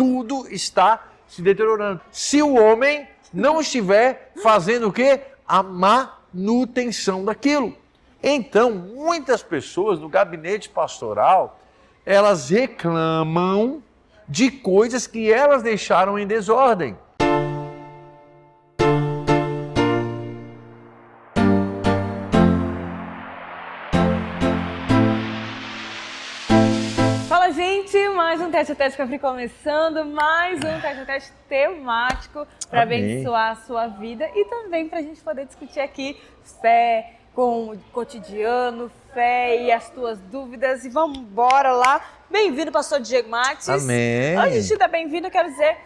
tudo está se deteriorando. Se o homem não estiver fazendo o quê? A manutenção daquilo. Então, muitas pessoas no gabinete pastoral, elas reclamam de coisas que elas deixaram em desordem. Fala, gente! Mais um Teste a Teste Café começando, mais um Teste a Teste temático para abençoar a sua vida e também para a gente poder discutir aqui fé com o cotidiano, fé e as tuas dúvidas. E vamos embora lá. Bem-vindo, pastor Diego Matos. Amém. Antes de dar bem-vindo, eu quero dizer,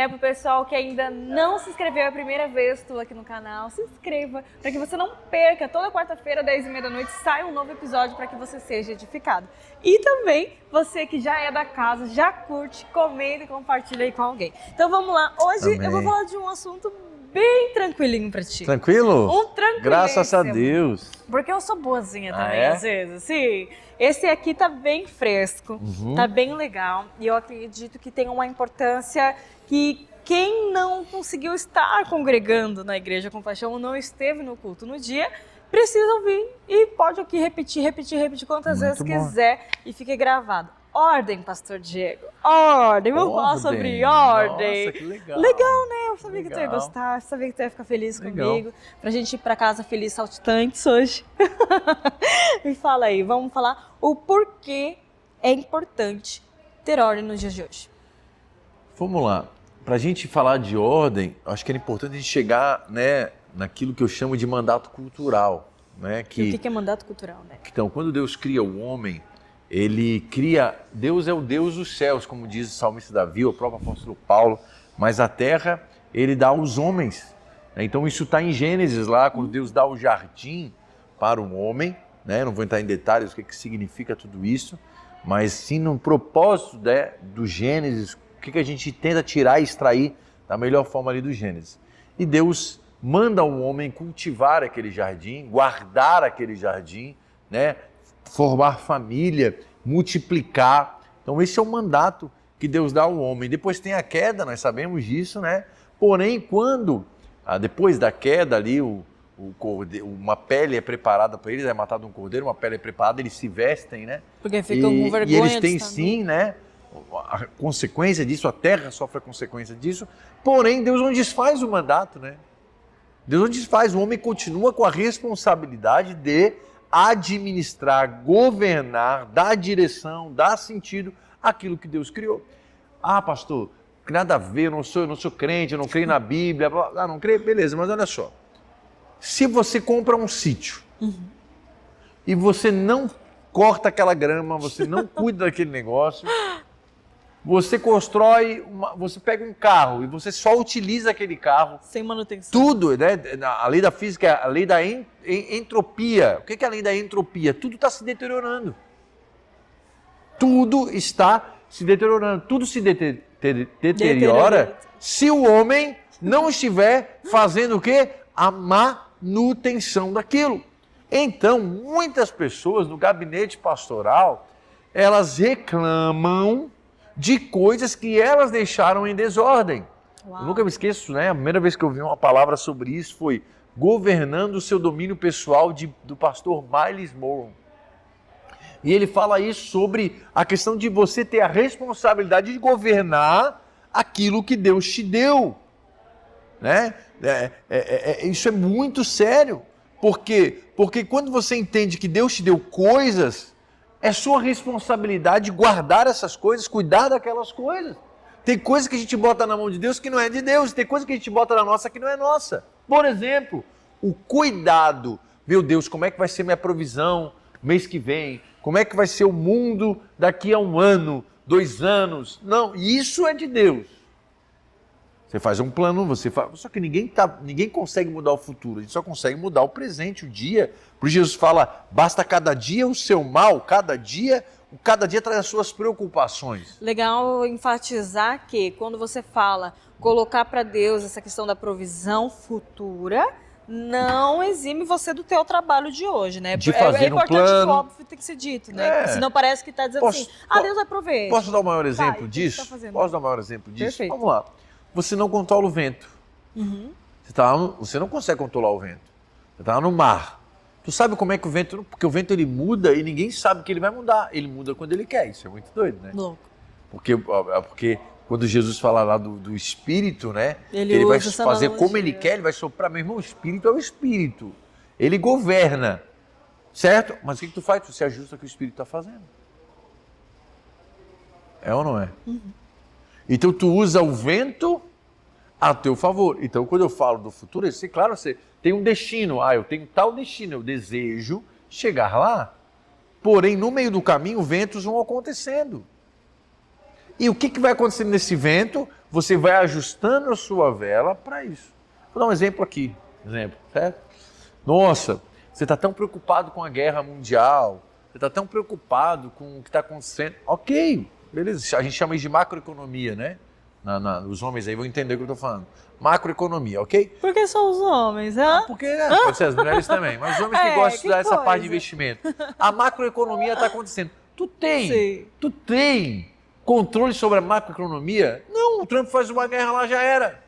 pro pessoal que ainda não se inscreveu, é a primeira vez tu aqui no canal, se inscreva para que você não perca. Toda quarta-feira, 10h30 da noite, sai um novo episódio para que você seja edificado. E também, você que já é da casa, já curte, comenta e compartilha aí com alguém. Então vamos lá, hoje eu vou falar de um assunto bem tranquilinho pra ti. Tranquilo? Tranquilíssimo. Graças a Deus. Porque eu sou boazinha também, é? às vezes. Sim. Esse aqui tá bem fresco, tá bem legal. E eu acredito que tem uma importância que quem não conseguiu estar congregando na Igreja Compaixão ou não esteve no culto no dia, precisa ouvir e pode aqui repetir quantas vezes quiser e fique gravado. Ordem, pastor Diego. Ordem. Vamos falar sobre ordem. Nossa, que legal. Legal, né? Eu sabia que tu ia gostar, eu sabia que tu ia ficar feliz comigo. Pra gente ir pra casa feliz, saltitantes hoje. Me fala aí, vamos falar o porquê é importante ter ordem nos dias de hoje. Vamos lá. Pra gente falar de ordem, acho que é importante a gente chegar, naquilo que eu chamo de mandato cultural. E o que é mandato cultural, né? Então, quando Deus cria o homem, Ele cria... Deus é o Deus dos céus, como diz o salmista Davi, o próprio apóstolo Paulo, mas a terra Ele dá aos homens. Então, isso está em Gênesis lá, quando Deus dá o jardim para o homem, não vou entrar em detalhes o que significa tudo isso, mas sim no propósito do Gênesis, o que a gente tenta tirar e extrair da melhor forma ali do Gênesis. E Deus manda o homem cultivar aquele jardim, guardar aquele jardim, formar família, multiplicar. Então esse é o mandato que Deus dá ao homem. Depois tem a queda, nós sabemos disso, Porém, quando, depois da queda ali, uma pele é preparada para eles, é matado um cordeiro, uma pele é preparada, eles se vestem, Porque ficam com vergonha. E eles têm sim, a consequência disso, a terra sofre a consequência disso. Porém, Deus não desfaz o mandato, Deus não desfaz, o homem continua com a responsabilidade de administrar, governar, dar direção, dar sentido àquilo que Deus criou. Ah, pastor, nada a ver, eu não sou crente, eu não creio na Bíblia, não creio, beleza, mas olha só, se você compra um sítio e você não corta aquela grama, você não cuida daquele negócio, você constrói, você pega um carro e você só utiliza aquele carro. Sem manutenção. Tudo, a lei da física é a lei da entropia. O que é a lei da entropia? Tudo está se deteriorando. Tudo está se deteriorando. Tudo se deteriora se o homem não estiver fazendo o quê? A manutenção daquilo. Então, muitas pessoas no gabinete pastoral, elas reclamam de coisas que elas deixaram em desordem. Uau. Eu nunca me esqueço, a primeira vez que eu vi uma palavra sobre isso foi governando o seu domínio pessoal do pastor Myles Moore. E ele fala isso sobre a questão de você ter a responsabilidade de governar aquilo que Deus te deu. Isso é muito sério. Porque quando você entende que Deus te deu coisas, é sua responsabilidade guardar essas coisas, cuidar daquelas coisas. Tem coisas que a gente bota na mão de Deus que não é de Deus, tem coisas que a gente bota na nossa que não é nossa. Por exemplo, o cuidado. Meu Deus, como é que vai ser minha provisão mês que vem? Como é que vai ser o mundo daqui a 1 ano, 2 anos? Não, isso é de Deus. Você faz um plano, só que ninguém consegue mudar o futuro, a gente só consegue mudar o presente, o dia. Por isso Jesus fala, basta cada dia o seu mal, cada dia traz as suas preocupações. Legal enfatizar que quando você fala colocar para Deus essa questão da provisão futura, não exime você do teu trabalho de hoje, né? De fazer é importante um plano. que o óbvio tem que ser dito, né? Senão parece que está dizendo assim, Deus vai prover. Posso dar o maior exemplo disso? Posso dar o maior exemplo disso? Perfeito. Vamos lá. Você não controla o vento. Você não consegue controlar o vento. Você está no mar. Tu sabe como é que o vento... Porque o vento ele muda e ninguém sabe que ele vai mudar. Ele muda quando ele quer. Isso é muito doido, né? Louco. Porque quando Jesus fala lá do Espírito, né? Ele vai fazer como ele quer, ele vai soprar. Meu irmão, o Espírito é o Espírito. Ele governa. Certo? Mas o que tu faz? Tu se ajusta ao que o Espírito está fazendo. É ou não é? Então tu usa o vento a teu favor. Então quando eu falo do futuro, claro, você tem um destino. Eu tenho tal destino, eu desejo chegar lá. Porém, no meio do caminho, ventos vão acontecendo. E o que vai acontecendo nesse vento? Você vai ajustando a sua vela para isso. Vou dar um exemplo aqui. Certo? Nossa, você está tão preocupado com a guerra mundial, você está tão preocupado com o que está acontecendo. Ok, beleza. A gente chama isso de macroeconomia, né? Os homens aí vão entender o que eu estou falando. Macroeconomia, ok? Por que só os homens? Porque, pode ser as mulheres também, mas os homens que gostam de estudar essa parte de investimento. A macroeconomia está acontecendo. Tu tem controle sobre a macroeconomia? Não, o Trump faz uma guerra lá, já era.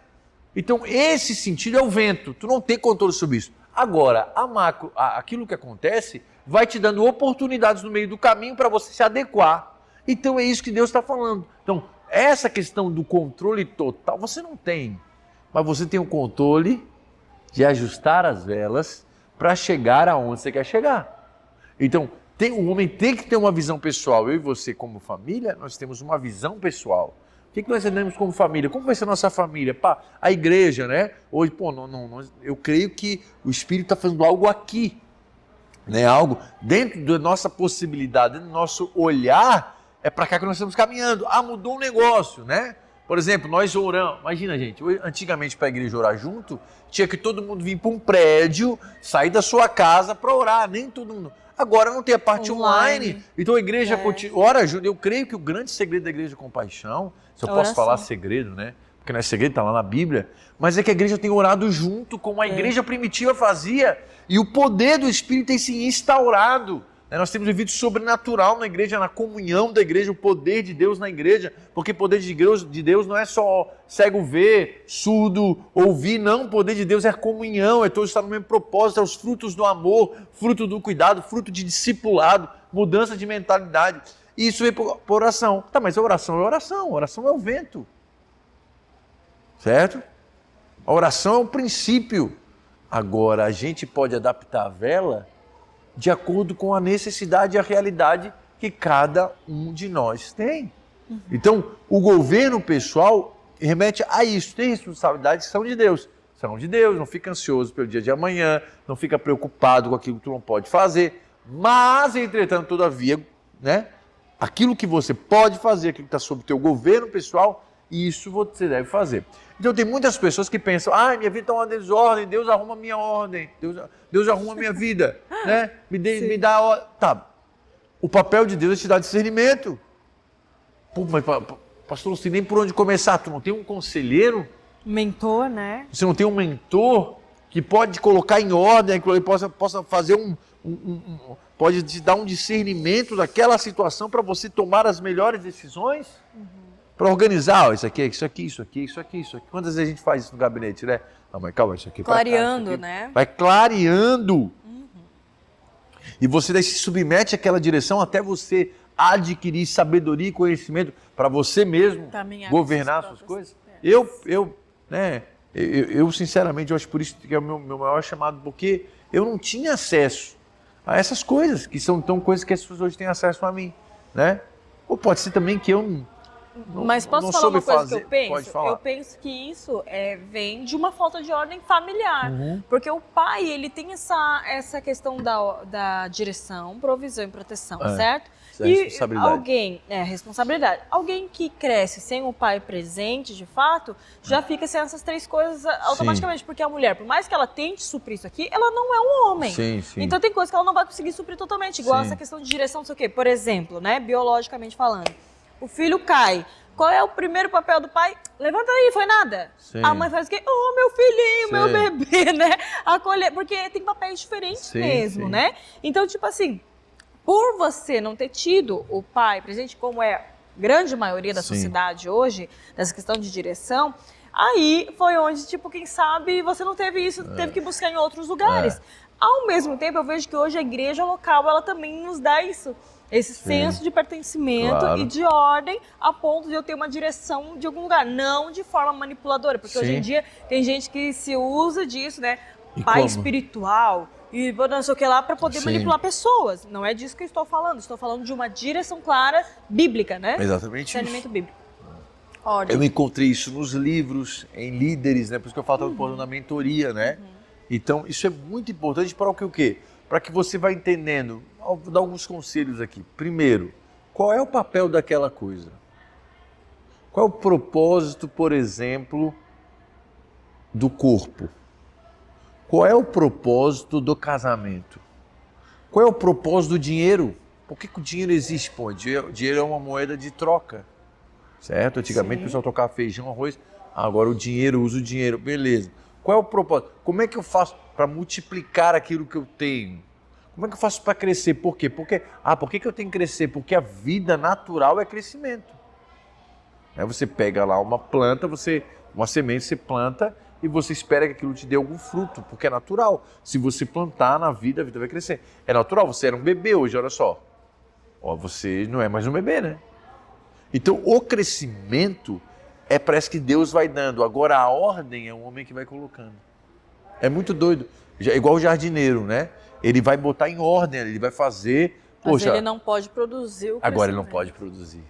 Então, esse sentido é o vento. Tu não tem controle sobre isso. Agora, aquilo que acontece vai te dando oportunidades no meio do caminho para você se adequar. Então, é isso que Deus está falando. Então, essa questão do controle total, você não tem. Mas você tem o controle de ajustar as velas para chegar aonde você quer chegar. Então, o homem tem que ter uma visão pessoal. Eu e você, como família, nós temos uma visão pessoal. O que nós entendemos como família? Como vai ser a nossa família? A igreja, né? Hoje, eu creio que o Espírito está fazendo algo aqui. Né? Algo dentro da nossa possibilidade, dentro do nosso olhar, é para cá que nós estamos caminhando. Mudou um negócio, né? Por exemplo, nós oramos. Imagina, gente, antigamente para a igreja orar junto, tinha que todo mundo vir para um prédio, sair da sua casa para orar. Nem todo mundo. Agora não tem a parte online. Então a igreja ora junto. Eu creio que o grande segredo da Igreja de Compaixão, se eu posso falar segredo, né? Porque não é segredo, está lá na Bíblia, mas é que a igreja tem orado junto, como a igreja primitiva fazia, e o poder do Espírito tem se instaurado. Nós temos vivido sobrenatural na igreja, na comunhão da igreja, o poder de Deus na igreja, porque o poder de Deus não é só cego ver, surdo ouvir, não, o poder de Deus é comunhão, é todos estar no mesmo propósito, é os frutos do amor, fruto do cuidado, fruto de discipulado, mudança de mentalidade. E isso vem por oração. Mas a oração é o vento. Certo? A oração é o princípio. Agora, a gente pode adaptar a vela de acordo com a necessidade e a realidade que cada um de nós tem. Então, o governo pessoal remete a isso. Tem responsabilidades que são de Deus. São de Deus, não fica ansioso pelo dia de amanhã, não fica preocupado com aquilo que tu não pode fazer. Mas, entretanto, todavia, né, aquilo que você pode fazer, aquilo que está sob o teu governo pessoal, isso você deve fazer. Então tem muitas pessoas que pensam, minha vida está uma desordem, Deus arruma a minha ordem, Deus arruma a minha vida, né? Me dá a ordem. Tá, o papel de Deus é te dar discernimento. Mas pastor, não sei nem por onde começar, tu não tem um conselheiro? Mentor, né? Você não tem um mentor que pode colocar em ordem, que possa fazer pode te dar um discernimento daquela situação para você tomar as melhores decisões? Para organizar, isso aqui. Quantas vezes a gente faz isso no gabinete, né? Não, mas calma, isso aqui. Clareando, isso aqui, né? Vai clareando. E você daí se submete àquela direção até você adquirir sabedoria e conhecimento para você mesmo governar suas coisas. Eu sinceramente, eu acho por isso que é o meu maior chamado, porque eu não tinha acesso a essas coisas, que são tão coisas que as pessoas hoje têm acesso a mim, né? Ou pode ser também que eu Mas posso falar uma coisa que eu penso? Pode falar. Eu penso que isso vem de uma falta de ordem familiar. Porque o pai, ele tem essa questão da direção, provisão e proteção, certo? E responsabilidade. Alguém que cresce sem o pai presente, de fato, já fica sem essas três coisas automaticamente. Porque a mulher, por mais que ela tente suprir isso aqui, ela não é um homem. Sim. Então tem coisas que ela não vai conseguir suprir totalmente. Igual essa questão de direção, não sei o quê. Por exemplo, né, biologicamente falando. O filho cai. qual é o primeiro papel do pai? Levanta aí, foi nada. Sim. A mãe faz o quê? Oh, meu filhinho, Sim. meu bebê, né? Acolher, porque tem papéis diferentes Sim, mesmo, sim. né? Então, tipo assim, por você não ter tido o pai presente, como é a grande maioria da Sim. sociedade hoje, nessa questão de direção, aí foi onde, tipo, quem sabe você não teve isso, teve que buscar em outros lugares. Ao mesmo tempo, eu vejo que hoje a igreja local, ela também nos dá isso. Esse senso de pertencimento Claro. e de ordem a ponto de eu ter uma direção de algum lugar, não de forma manipuladora, porque hoje Sim. em dia tem gente que se usa disso, né? E Pai como? espiritual e não sei o que lá para poder Sim. manipular pessoas. Não é disso que eu estou falando. Estou falando de uma direção clara bíblica, né? Exatamente isso. Discernimento bíblico. Ordem. Eu encontrei isso nos livros, em líderes, né? Por isso que eu falo tanto na mentoria, né? Então, isso é muito importante para o quê? Para que você vá entendendo. Vou dar alguns conselhos aqui. Primeiro, qual é o papel daquela coisa? Qual é o propósito, por exemplo, do corpo? Qual é o propósito do casamento? Qual é o propósito do dinheiro? Por que o dinheiro existe? Pô, o dinheiro é uma moeda de troca, certo? Antigamente o pessoal trocava feijão, arroz, agora o dinheiro, usa o dinheiro, beleza. Qual é o propósito? Como é que eu faço para multiplicar aquilo que eu tenho? Como é que eu faço para crescer? Por quê? Por que eu tenho que crescer? Porque a vida natural é crescimento. Aí você pega lá uma planta, uma semente, você planta e você espera que aquilo te dê algum fruto, porque é natural. Se você plantar na vida, a vida vai crescer. É natural, você era um bebê hoje, olha só. Você não é mais um bebê, né? Então o crescimento parece que Deus vai dando. Agora a ordem é o homem que vai colocando. É muito doido. É igual o jardineiro, né? Ele vai botar em ordem, ele vai fazer. Mas ele não pode produzir o crescimento. Agora ele não pode produzir.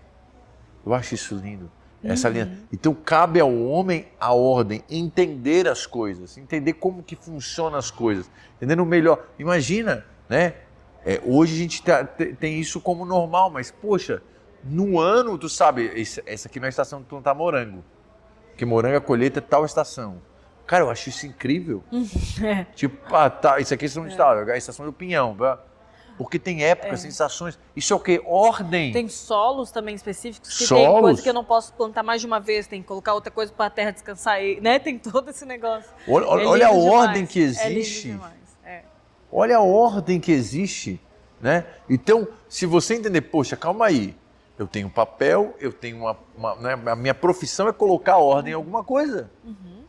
Eu acho isso lindo. Essa linha. Então cabe ao homem a ordem, entender as coisas, entender como que funcionam as coisas, entendendo melhor. Imagina, né? Hoje a gente tem isso como normal, mas poxa, no ano, tu sabe, essa aqui não é a estação de plantar morango, porque morango é colheita tal estação. Cara, eu acho isso incrível. Tipo, isso aqui é a estação de tal, é a estação do pinhão. Porque tem épocas, sensações. Isso é o quê? Ordem. Tem solos também específicos que Solos? tem coisa que eu não posso plantar mais de uma vez, tem que colocar outra coisa para a terra descansar, né? Tem todo esse negócio. Olha a ordem que É lindo existe. demais. Olha a ordem que existe, né? Então, se você entender, poxa, calma aí, eu tenho um papel, eu tenho né? A minha profissão é colocar ordem em alguma coisa.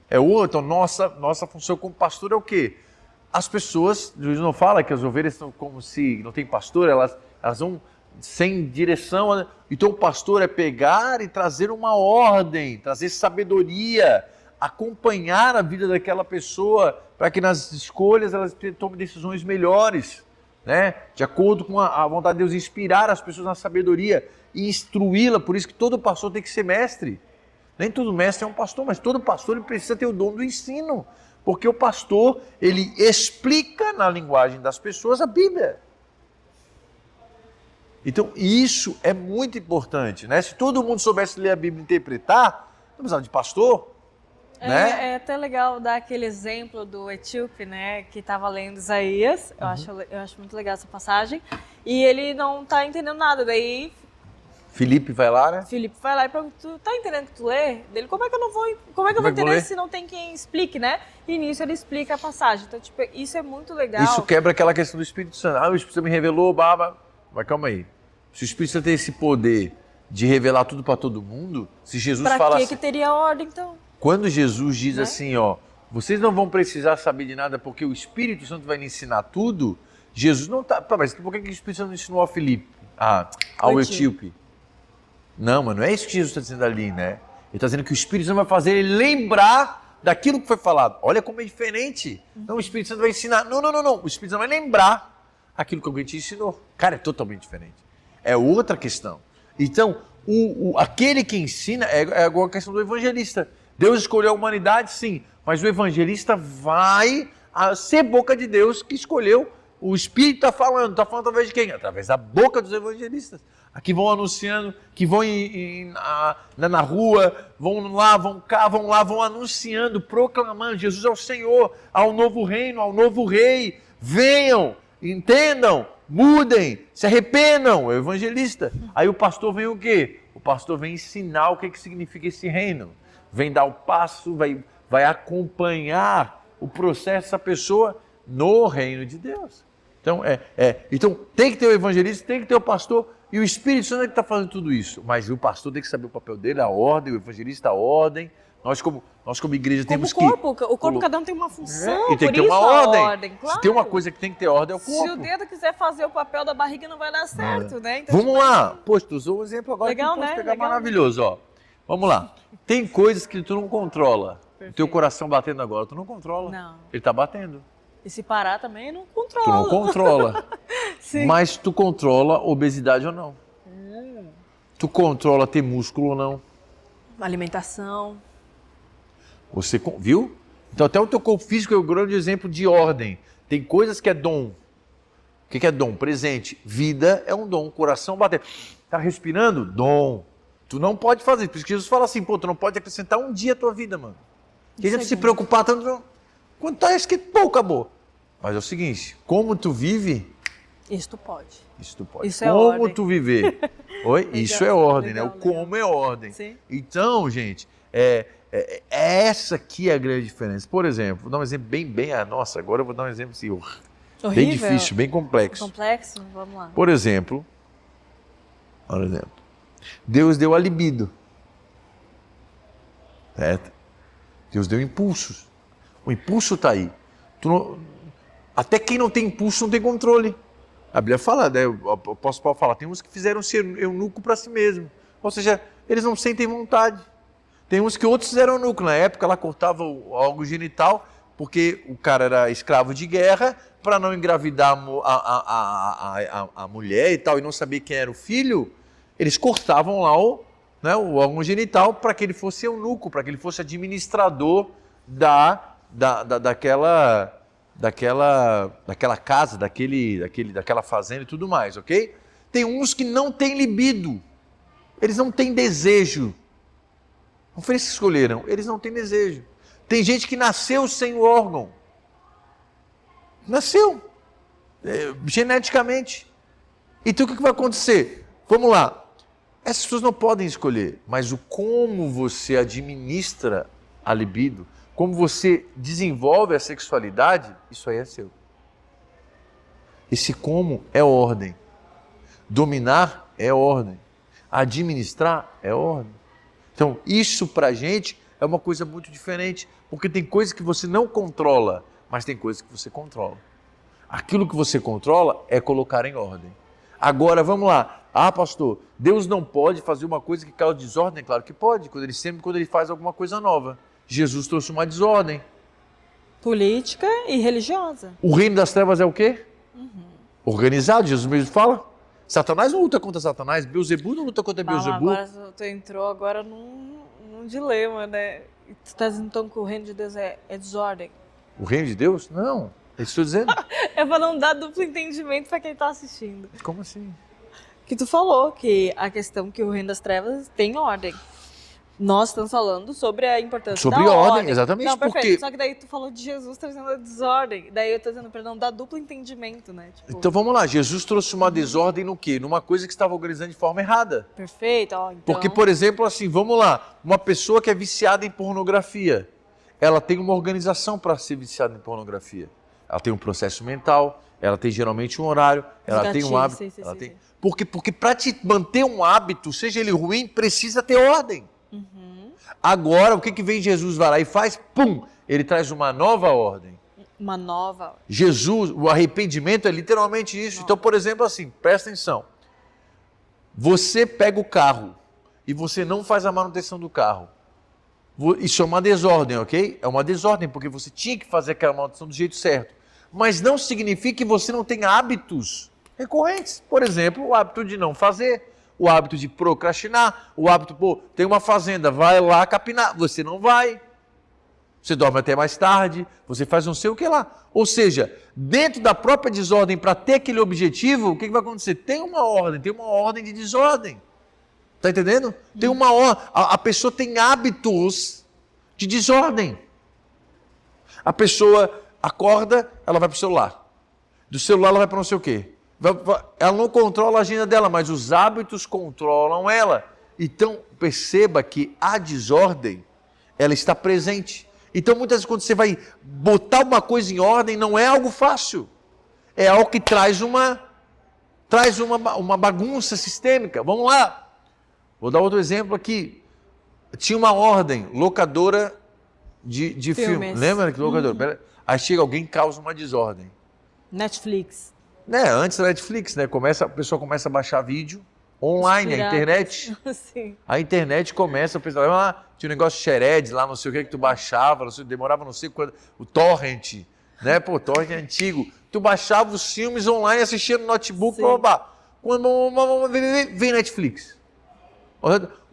É outra. Então, nossa função como pastor é o quê? As pessoas, Jesus não fala que as ovelhas são como se não tem pastor, elas vão sem direção. Né? Então o pastor é pegar e trazer uma ordem, trazer sabedoria, acompanhar a vida daquela pessoa para que nas escolhas elas tomem decisões melhores, né? De acordo com a vontade de Deus, inspirar as pessoas na sabedoria e instruí-la. Por isso que todo pastor tem que ser mestre. Nem todo mestre é um pastor, mas todo pastor ele precisa ter o dom do ensino. Porque o pastor, ele explica na linguagem das pessoas a Bíblia. Então, isso é muito importante, né? Se todo mundo soubesse ler a Bíblia e interpretar, não precisava de pastor, né? É até legal dar aquele exemplo do etíope, né? Que estava lendo Isaías. Eu acho muito legal essa passagem. E ele não está entendendo nada. Daí Filipe vai lá, né? Filipe vai lá e pergunta, tu tá entendendo o que tu lê? Dele, como é que eu vou entender se não tem quem explique, né? E nisso ele explica a passagem. Então, tipo, isso é muito legal. Isso quebra aquela questão do Espírito Santo. O Espírito Santo me revelou, baba. Mas calma aí. Se o Espírito Santo tem esse poder de revelar tudo para todo mundo, se Jesus fala assim... Pra que teria ordem, então? Quando Jesus diz assim, vocês não vão precisar saber de nada porque o Espírito Santo vai lhe ensinar tudo, Jesus não tá... Mas por que o Espírito Santo não ensinou a Filipe? Ao etíope? Não, mas não é isso que Jesus está dizendo ali, né? Ele está dizendo que o Espírito Santo vai fazer ele lembrar daquilo que foi falado. Olha como é diferente. Não, o Espírito Santo vai ensinar. Não. O Espírito Santo vai lembrar aquilo que alguém te ensinou. Cara, é totalmente diferente. É outra questão. Então, aquele que ensina é igual a questão do evangelista. Deus escolheu a humanidade, sim, mas o evangelista vai ser boca de Deus que escolheu. O Espírito está falando através de quem? Através da boca dos evangelistas. Aqui vão anunciando, que vão na rua, vão lá, vão cá, vão lá, vão anunciando, proclamando, Jesus é o Senhor, há um novo reino, há um novo rei, venham, entendam, mudem, se arrependam, é o evangelista. Aí o pastor vem o quê? O pastor vem ensinar o que significa esse reino. Vem dar o passo, vai acompanhar o processo dessa pessoa no reino de Deus. Então tem que ter o evangelista, tem que ter o pastor, e o Espírito Santo é que está fazendo tudo isso. Mas o pastor tem que saber o papel dele, a ordem, o evangelista a ordem. Nós como igreja temos o corpo cada um tem uma função, e tem por que ter isso uma ordem. Claro. Se tem uma coisa que tem que ter ordem, é o corpo. Se o dedo quiser fazer o papel da barriga, não vai dar certo, né? Então, Vamos lá. Poxa, tu usou um exemplo agora legal, que eu posso né? pegar Legal, maravilhoso, ó. Vamos lá. Tem coisas que tu não controla. Perfeito. O teu coração batendo agora, tu não controla. Não. Ele está batendo. E se parar também, não Tu controla. não controla. Sim. Mas tu controla obesidade ou não. Tu controla ter músculo ou não. Alimentação. Você viu? Então até o teu corpo físico é um grande exemplo de ordem. Tem coisas que é dom. O que é dom? Presente. Vida é um dom. Coração batendo. Tá respirando? Dom. Tu não pode fazer. Por isso que Jesus fala assim, tu não pode acrescentar um dia à tua vida, mano. Que a gente se preocupar tanto. Quando tá escrito, acabou. Mas é o seguinte, como tu vive... Isso tu pode. Isso tu pode. Isso é como ordem. tu viver. Oi? Legal, Isso é ordem, legal, né? O como é ordem. Sim. Então, gente, essa aqui é a grande diferença. Por exemplo, vou dar um exemplo nossa, agora eu vou dar um exemplo assim, bem Horrível. difícil, bem complexo. Complexo? Vamos lá. Por exemplo, Deus deu a libido. Certo? Deus deu impulsos. O impulso está aí. Até quem não tem impulso não tem controle. A Bíblia fala, né? O apóstolo Paulo fala, tem uns que fizeram ser eunuco para si mesmo. Ou seja, eles não sentem vontade. Tem uns que outros fizeram eunuco. Na época, ela cortava o órgão genital, porque o cara era escravo de guerra, para não engravidar a mulher e tal, e não saber quem era o filho, eles cortavam lá o órgão genital para que ele fosse eunuco, para que ele fosse administrador daquela casa, daquela fazenda e tudo mais, ok? Tem uns que não têm libido, eles não têm desejo. Não foi eles que escolheram, eles não têm desejo. Tem gente que nasceu sem o órgão. Nasceu. Geneticamente. Então o que vai acontecer? Vamos lá. Essas pessoas não podem escolher, mas o como você administra a libido, como você desenvolve a sexualidade, isso aí é seu. Esse como é ordem. Dominar é ordem. Administrar é ordem. Então, isso pra gente é uma coisa muito diferente, porque tem coisas que você não controla, mas tem coisas que você controla. Aquilo que você controla é colocar em ordem. Agora, vamos lá. Ah, pastor, Deus não pode fazer uma coisa que causa desordem? Claro que pode, quando ele faz alguma coisa nova. Jesus trouxe uma desordem. Política e religiosa. O reino das trevas é o quê? Organizado, Jesus mesmo fala. Satanás não luta contra Satanás, Beelzebu não luta contra Beelzebu. Agora tu entrou agora num dilema, né? Tu está dizendo então que o reino de Deus é desordem? O reino de Deus? Não, é isso que estou dizendo. É para não dar duplo entendimento para quem está assistindo. Como assim? Que tu falou que a questão que o reino das trevas tem ordem. Nós estamos falando sobre a importância sobre da ordem, exatamente. Não, perfeito. Porque... Só que daí tu falou de Jesus trazendo a desordem. Daí eu tô dizendo, perdão, dá duplo entendimento, né? Tipo... Então vamos lá, Jesus trouxe uma desordem no quê? Numa coisa que estava organizando de forma errada. Perfeito, ó, então... Porque, por exemplo, assim, vamos lá, uma pessoa que é viciada em pornografia, ela tem uma organização para ser viciada em pornografia. Ela tem um processo mental, ela tem geralmente um horário, ela tem um hábito. Sim. Porque para te manter um hábito, seja ele ruim, precisa ter ordem. Agora, o que vem Jesus, vai lá e faz? Pum! Ele traz uma nova ordem. Uma nova. Jesus, o arrependimento é literalmente isso. Então, por exemplo, assim, presta atenção. Você pega o carro e você não faz a manutenção do carro. Isso é uma desordem, ok? É uma desordem, porque você tinha que fazer aquela manutenção do jeito certo. Mas não significa que você não tenha hábitos recorrentes. Por exemplo, o hábito de não fazer, o hábito de procrastinar, o hábito, tem uma fazenda, vai lá capinar, você não vai. Você dorme até mais tarde, você faz não sei o que lá. Ou seja, dentro da própria desordem, para ter aquele objetivo, o que vai acontecer? Tem uma ordem de desordem. Está entendendo? Tem uma ordem. A pessoa tem hábitos de desordem. A pessoa acorda, ela vai para o celular. Do celular ela vai para não sei o quê. Ela não controla a agenda dela, mas os hábitos controlam ela. Então, perceba que a desordem, ela está presente. Então, muitas vezes, quando você vai botar uma coisa em ordem, não é algo fácil. É algo que traz uma bagunça sistêmica. Vamos lá. Vou dar outro exemplo aqui. Tinha uma ordem, locadora de filme. Lembra que locadora? Aí chega alguém e causa uma desordem. Netflix. Antes da Netflix, né? A pessoa começa a baixar vídeo online, a internet. Sim. A internet começa, o pessoal lá, tinha um negócio de Shared lá, não sei o que tu baixava, demorava não sei quando, o torrent, né? Pô, torrent é antigo. Tu baixava os filmes online, assistia no notebook, quando vem Netflix.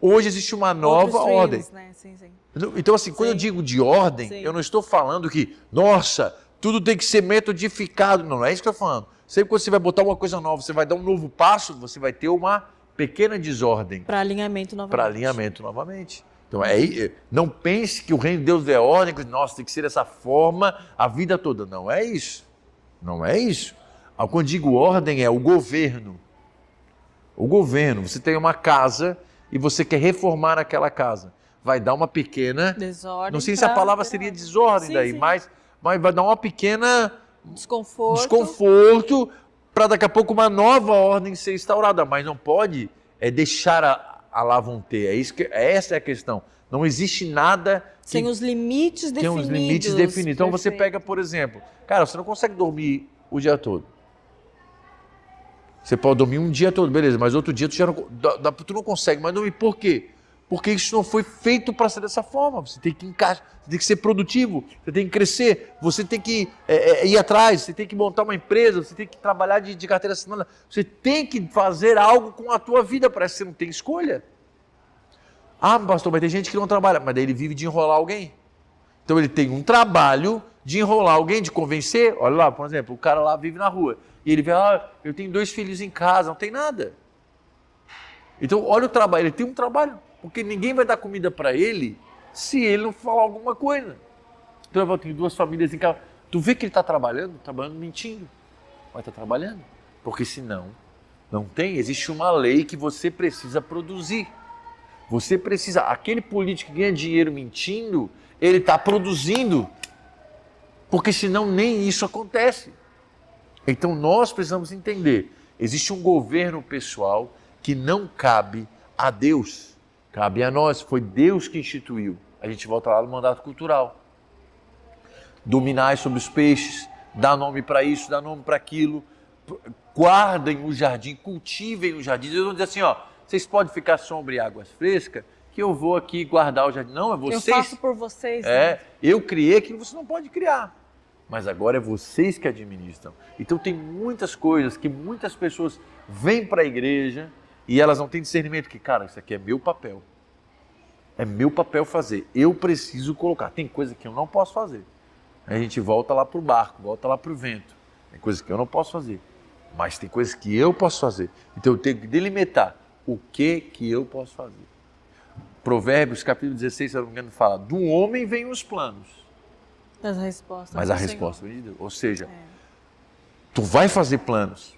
Hoje existe uma nova ordem. Né? Sim. Então, assim, quando eu digo de ordem, eu não estou falando que, nossa, tudo tem que ser metodificado. Não é isso que eu estou falando. Sempre que você vai botar uma coisa nova, você vai dar um novo passo, você vai ter uma pequena desordem. Para alinhamento novamente. Então, não pense que o reino de Deus é ordem, que, nossa, tem que ser dessa forma a vida toda. Não é isso. Não é isso. Quando digo ordem, é o governo. O governo. Você tem uma casa e você quer reformar aquela casa. Vai dar uma pequena... desordem. Não sei se a palavra seria desordem daí, mas vai dar uma pequena... desconforto para daqui a pouco uma nova ordem ser instaurada. Mas não pode deixar a lá vão ter. Essa é a questão. Não existe nada... Sem os limites definidos. Tem os limites definidos. Então você pega, por exemplo... Cara, você não consegue dormir o dia todo. Você pode dormir um dia todo, beleza, mas outro dia tu não consegue mais dormir. Por quê? Porque isso não foi feito para ser dessa forma. Você tem que encaixar, você tem que ser produtivo, você tem que crescer, você tem que ir atrás, você tem que montar uma empresa, você tem que trabalhar de carteira assinada. Você tem que fazer algo com a tua vida, parece que você não tem escolha. Ah, pastor, mas tem gente que não trabalha, mas daí ele vive de enrolar alguém. Então ele tem um trabalho de enrolar alguém, de convencer. Olha lá, por exemplo, o cara lá vive na rua. E ele vê, eu tenho 2 filhos em casa, não tem nada. Então, olha o trabalho, ele tem um trabalho. Porque ninguém vai dar comida para ele se ele não falar alguma coisa. Então, eu tenho 2 famílias em casa. Tu vê que ele está trabalhando mentindo. Mas está trabalhando. Porque senão, não tem. Existe uma lei que você precisa produzir. Você precisa. Aquele político que ganha dinheiro mentindo, ele está produzindo. Porque senão nem isso acontece. Então nós precisamos entender, existe um governo pessoal que não cabe a Deus, cabe a nós, foi Deus que instituiu. A gente volta lá no mandato cultural. Dominai sobre os peixes, dá nome para isso, dá nome para aquilo, guardem o jardim, cultivem o jardim. Eles vão dizer assim, vocês podem ficar sombra e águas frescas, que eu vou aqui guardar o jardim. Não, é vocês. Eu faço por vocês. Né? Eu criei aquilo que você não pode criar. Mas agora é vocês que administram. Então tem muitas coisas que muitas pessoas vêm para a igreja e elas não têm discernimento que, cara, isso aqui é meu papel. É meu papel fazer. Eu preciso colocar. Tem coisa que eu não posso fazer. Aí a gente volta lá para o barco, volta lá para o vento. Tem coisas que eu não posso fazer. Mas tem coisas que eu posso fazer. Então eu tenho que delimitar o que eu posso fazer. Provérbios, capítulo 16, se eu não me engano, fala, do homem vêm os planos. Mas a resposta vem de Deus. Ou seja, tu vai fazer planos.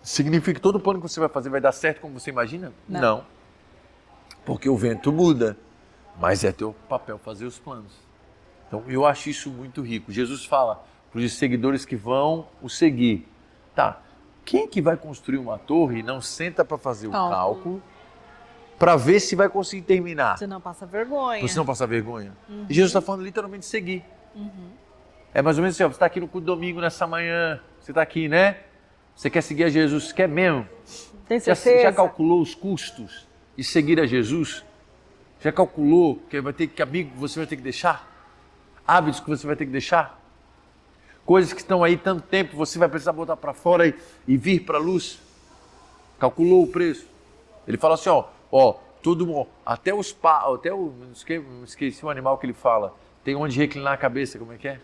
Significa que todo plano que você vai fazer vai dar certo como você imagina? Não. Porque o vento muda. Mas é teu papel fazer os planos. Então eu acho isso muito rico. Jesus fala para os seguidores que vão o seguir. Tá, quem que vai construir uma torre e não senta para fazer o cálculo para ver se vai conseguir terminar? Você não passa vergonha. Você não passa vergonha. E Jesus está falando literalmente de seguir. É mais ou menos assim, você está aqui no culto domingo nessa manhã, você está aqui, né? Você quer seguir a Jesus, quer mesmo? Tem certeza? Já calculou os custos de seguir a Jesus? Já calculou que amigo você vai ter que deixar? Hábitos que você vai ter que deixar? Coisas que estão aí tanto tempo, você vai precisar botar para fora e vir para a luz? Calculou o preço? Ele fala assim, todo mundo, até o esqueci o animal que ele fala, tem onde reclinar a cabeça, como é que é?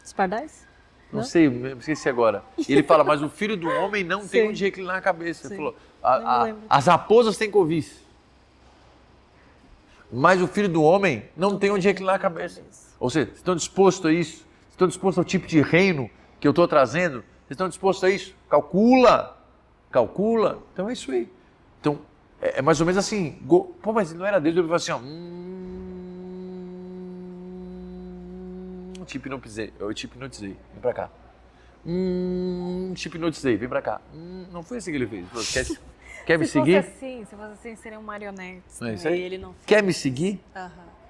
Os pardais? Não sei, me esqueci agora. E ele fala, mas o filho do homem não tem onde reclinar a cabeça. Ele falou, as raposas têm covis, mas o filho do homem não tem onde reclinar a cabeça. Ou seja, vocês estão dispostos a isso? Vocês estão dispostos ao tipo de reino que eu estou trazendo? Vocês estão dispostos a isso? Calcula. Então é isso aí. Então, É mais ou menos assim, pô, mas ele não era Deus, ele falou assim, ó, te hipnotizei, vem pra cá. Te hipnotizei, vem pra cá. Não foi assim que ele fez. Ele falou, quer me seguir? Se fosse assim, seriam marionetes. É isso aí? Ele não fez. Quer me seguir?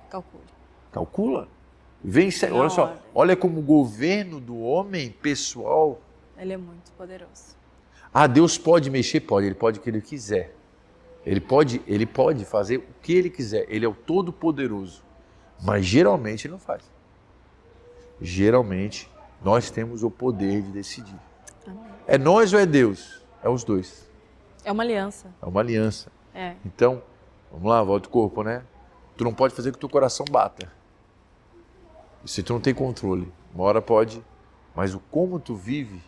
Calcule. Calcula. Vem, olha só, olha como o governo do homem pessoal. Ele é muito poderoso. Deus pode mexer? Pode, ele pode o que ele quiser. Ele pode fazer o que ele quiser. Ele é o Todo-Poderoso. Mas geralmente ele não faz. Geralmente nós temos o poder de decidir. Amém. É nós ou é Deus? É os dois. É uma aliança. É uma aliança. É. Então, vamos lá, volta o corpo, né? Tu não pode fazer que o teu coração bata. Se tu não tem controle. Uma hora pode, mas o como tu vive,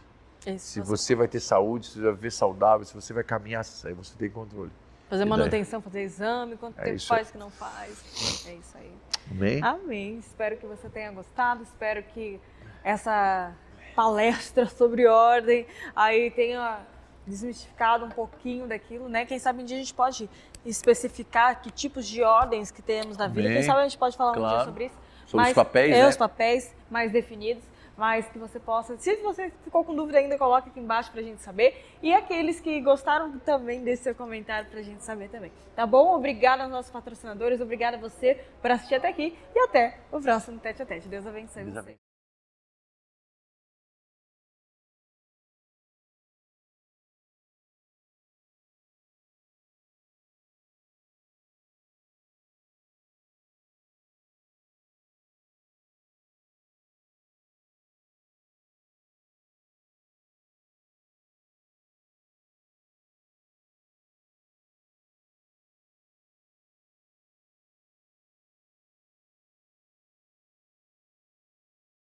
se você vai ter saúde, se você vai viver saudável, se você vai caminhar, aí você tem controle. Fazer manutenção, fazer exame, quanto tempo faz que não faz. É isso aí. Amém? Amém. Espero que você tenha gostado, espero que essa palestra sobre ordem aí tenha desmistificado um pouquinho daquilo, né? Quem sabe um dia a gente pode especificar que tipos de ordens que temos na vida. Quem sabe a gente pode falar um dia sobre isso. Sobre os papéis, né? Os papéis mais definidos, mas que você possa... Se você ficou com dúvida ainda, coloca aqui embaixo pra gente saber. E aqueles que gostaram também desse seu comentário pra gente saber também. Tá bom? Obrigada aos nossos patrocinadores, obrigada a você por assistir até aqui e até o próximo Tete a Tete. Deus abençoe você.